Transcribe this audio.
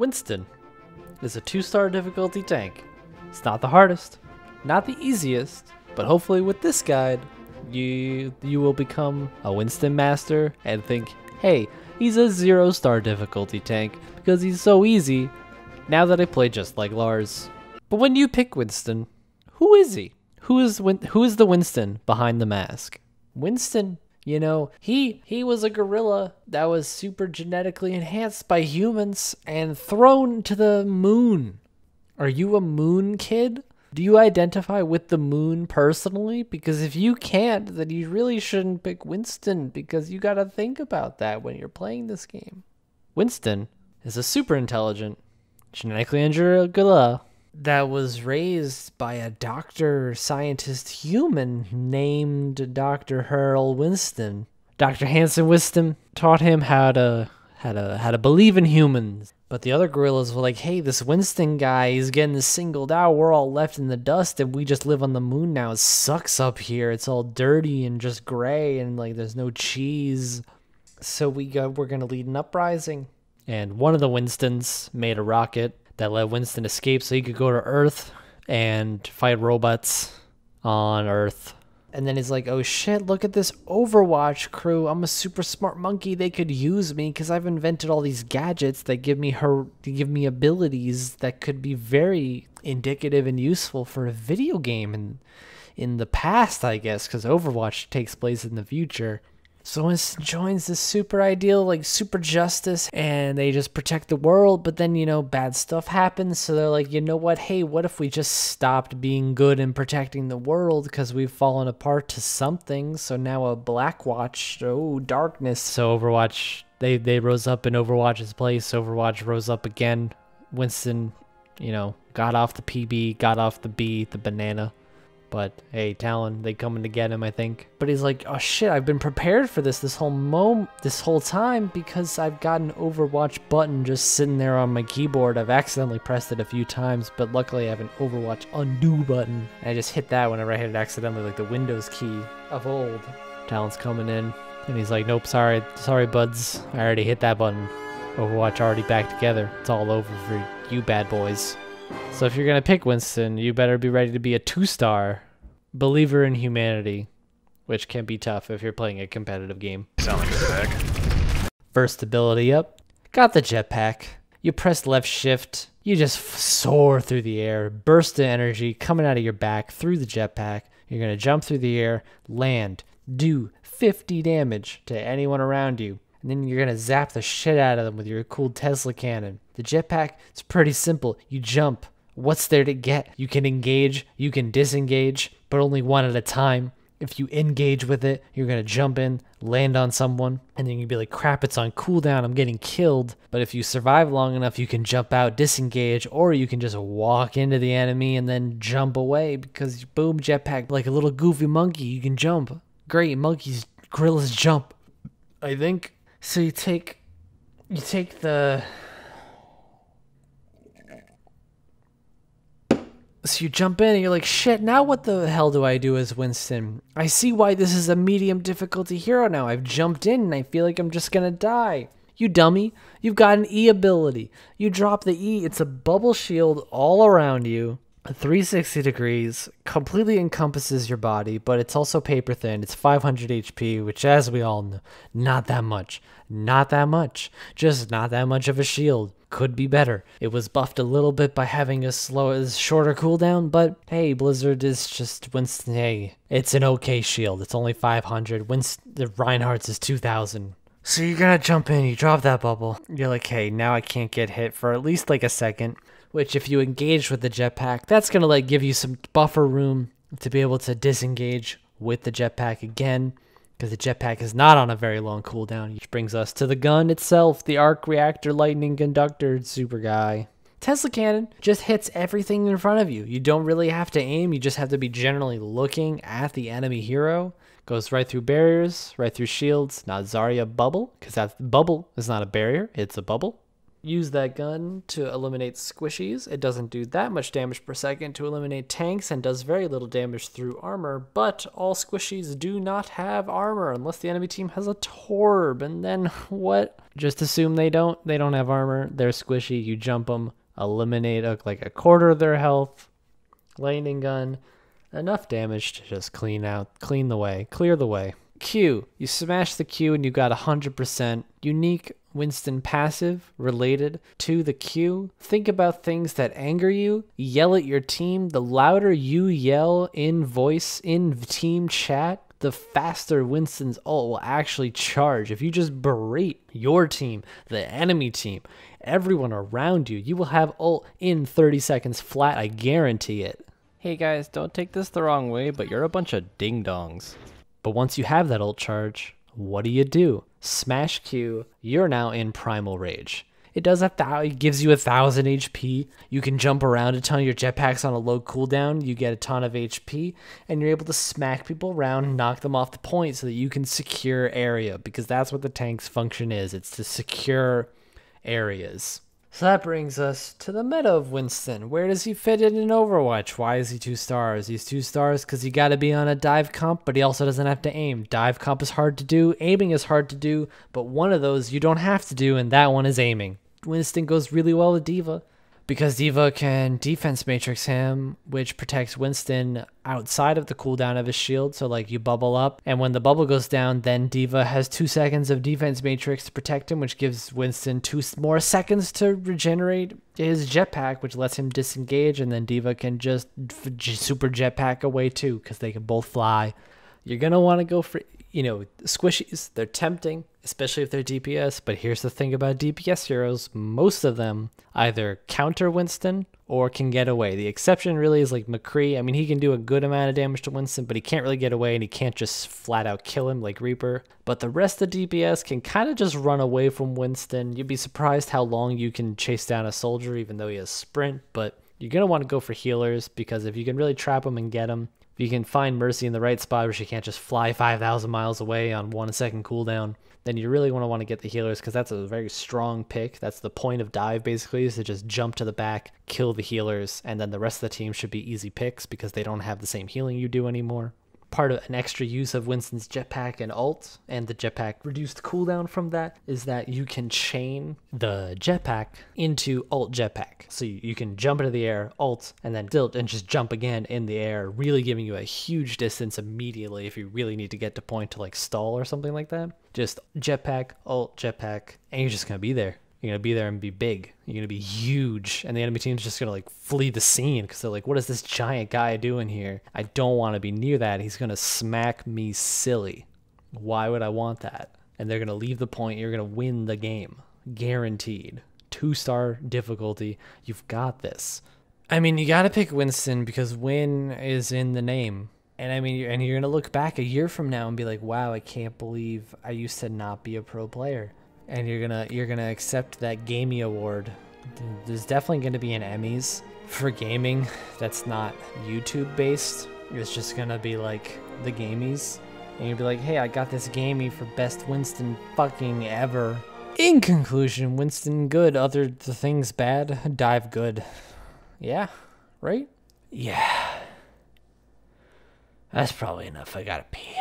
Winston is a 2-star difficulty tank. It's not the hardest, not the easiest, but hopefully with this guide, you will become a Winston master and think, hey, he's a 0-star difficulty tank because he's so easy now that I play just like Lars. But when you pick Winston, who is he? Who is the Winston behind the mask? Winston, you know, he was a gorilla that was super genetically enhanced by humans and thrown to the moon. Are you a moon kid? Do you identify with the moon personally? Because if you can't, then you really shouldn't pick Winston, because you gotta think about that when you're playing this game. Winston is a super intelligent, genetically engineered gorilla that was raised by a doctor, scientist, human named Dr. Harold Winston. Dr. Hanson Winston taught him how to believe in humans. But the other gorillas were like, hey, this Winston guy is getting singled out. We're all left in the dust and we just live on the moon now. It sucks up here. It's all dirty and just gray and like there's no cheese. So we're gonna lead an uprising. And one of the Winstons made a rocket that let Winston escape so he could go to Earth and fight robots on Earth. And then he's like, oh shit, look at this Overwatch crew. I'm a super smart monkey. They could use me because I've invented all these gadgets that give me abilities that could be very indicative and useful for a video game in the past, I guess, because Overwatch takes place in the future. So Winston joins this super ideal, like super justice, and they just protect the world, but then, you know, bad stuff happens, so they're like, you know what, hey, what if we just stopped being good and protecting the world, because we've fallen apart to something, so now a Blackwatch, oh, darkness. So Overwatch, they rose up in Overwatch's place, Overwatch rose up again, Winston, you know, got off the PB, got off the B, the banana. But hey, Talon, they coming to get him, I think. But he's like, oh shit, I've been prepared for this whole time because I've got an Overwatch button just sitting there on my keyboard. I've accidentally pressed it a few times, but luckily I have an Overwatch undo button. And I just hit that whenever I hit it accidentally, like the Windows key of old. Talon's coming in, and he's like, nope, sorry buds. I already hit that button. Overwatch already back together. It's all over for you bad boys. So if you're going to pick Winston, you better be ready to be a 2-star believer in humanity, which can be tough if you're playing a competitive game. Sound like a spec. First ability up, got the jetpack. You press left shift, you just soar through the air, burst of energy coming out of your back through the jetpack. You're going to jump through the air, land, do 50 damage to anyone around you. And then you're going to zap the shit out of them with your cool Tesla cannon. The jetpack, it's pretty simple. You jump. What's there to get? You can engage, you can disengage, but only one at a time. If you engage with it, you're going to jump in, land on someone, and then you'll be like, crap, it's on cooldown, I'm getting killed. But if you survive long enough, you can jump out, disengage, or you can just walk into the enemy and then jump away because, boom, jetpack, like a little goofy monkey, you can jump. Great, gorillas jump, I think. So you take the... So you jump in and you're like, shit, now what the hell do I do as Winston? I see why this is a medium difficulty hero now. I've jumped in and I feel like I'm just gonna die. You dummy. You've got an E ability. You drop the E. It's a bubble shield all around you. 360 degrees, completely encompasses your body, but it's also paper thin. It's 500 HP, which, as we all know, not that much. Not that much. Just not that much of a shield. Could be better. It was buffed a little bit by having a shorter cooldown, but hey, Blizzard is just Winston. Hey, it's an okay shield. It's only 500. The Reinhardt's is 2,000. So you're gonna jump in, you drop that bubble. You're like, hey, now I can't get hit for at least like a second. Which, if you engage with the jetpack, that's gonna like give you some buffer room to be able to disengage with the jetpack again, because the jetpack is not on a very long cooldown. Which brings us to the gun itself, the arc reactor lightning conductor super guy. Tesla cannon just hits everything in front of you. You don't really have to aim, you just have to be generally looking at the enemy hero. Goes right through barriers, right through shields, not Zarya bubble, because that bubble is not a barrier, it's a bubble. use that gun to eliminate squishies. It doesn't do that much damage per second to eliminate tanks and does very little damage through armor, but all squishies do not have armor unless the enemy team has a torb. And then what? Just assume they don't have armor. They're squishy. You jump them, eliminate like a quarter of their health. Lightning gun, enough damage to just clear the way. Q, you smash the Q and you got 100% unique Winston passive related to the Q. Think about things that anger you. Yell at your team. The louder you yell in voice, in team chat, the faster Winston's ult will actually charge. If you just berate your team, the enemy team, everyone around you, you will have ult in 30 seconds flat. I guarantee it. Hey guys, don't take this the wrong way, but you're a bunch of ding-dongs. But once you have that ult charge, what do? Smash Q, you're now in primal rage. It gives you 1,000 HP. You can jump around a ton. Your jetpack's on a low cooldown. You get a ton of HP, and you're able to smack people around, knock them off the point so that you can secure area, because that's what the tank's function is. It's to secure areas. So that brings us to the meta of Winston. Where does he fit in Overwatch? Why is he 2 stars? He's 2 stars because you got to be on a dive comp, but he also doesn't have to aim. Dive comp is hard to do, aiming is hard to do, but one of those you don't have to do, and that one is aiming. Winston goes really well with D.Va because D.Va can defense matrix him, which protects Winston outside of the cooldown of his shield. So like you bubble up, and when the bubble goes down, then D.Va has 2 seconds of defense matrix to protect him, which gives Winston 2 more seconds to regenerate his jetpack, which lets him disengage, and then D.Va can just super jetpack away too because they can both fly. You're going to want to go for, squishies. They're tempting, especially if they're DPS. But here's the thing about DPS heroes. Most of them either counter Winston or can get away. The exception really is like McCree. I mean, he can do a good amount of damage to Winston, but he can't really get away, and he can't just flat out kill him like Reaper. But the rest of DPS can kind of just run away from Winston. You'd be surprised how long you can chase down a soldier, even though he has sprint. But you're going to want to go for healers, because if you can really trap him and get him, if you can find Mercy in the right spot where she can't just fly 5,000 miles away on 1 second cooldown, then you really want to get the healers, because that's a very strong pick. That's the point of dive, basically, is to just jump to the back, kill the healers, and then the rest of the team should be easy picks because they don't have the same healing you do anymore. Part of an extra use of Winston's jetpack and ult, and the jetpack reduced cooldown from that, is that you can chain the jetpack into ult jetpack. So you can jump into the air, ult, and then tilt and just jump again in the air, really giving you a huge distance immediately if you really need to get to point to like stall or something like that. Just jetpack, ult, jetpack, and you're just going to be there. You're going to be there and be big. You're going to be huge. And the enemy team's just going to like flee the scene because they're like, what is this giant guy doing here? I don't want to be near that. He's going to smack me silly. Why would I want that? And they're going to leave the point. You're going to win the game. Guaranteed. 2-star difficulty. You've got this. I mean, you got to pick Winston because win is in the name. And I mean, and you're going to look back a year from now and be like, wow, I can't believe I used to not be a pro player. And you're gonna accept that Gamey award. There's definitely gonna be an Emmys for gaming that's not YouTube based. It's just gonna be like the Gamies, and you'll be like, hey, I got this Gamey for best Winston fucking ever. In conclusion, Winston good, other the things bad, dive good. Yeah, right? Yeah. That's probably enough. I gotta pee.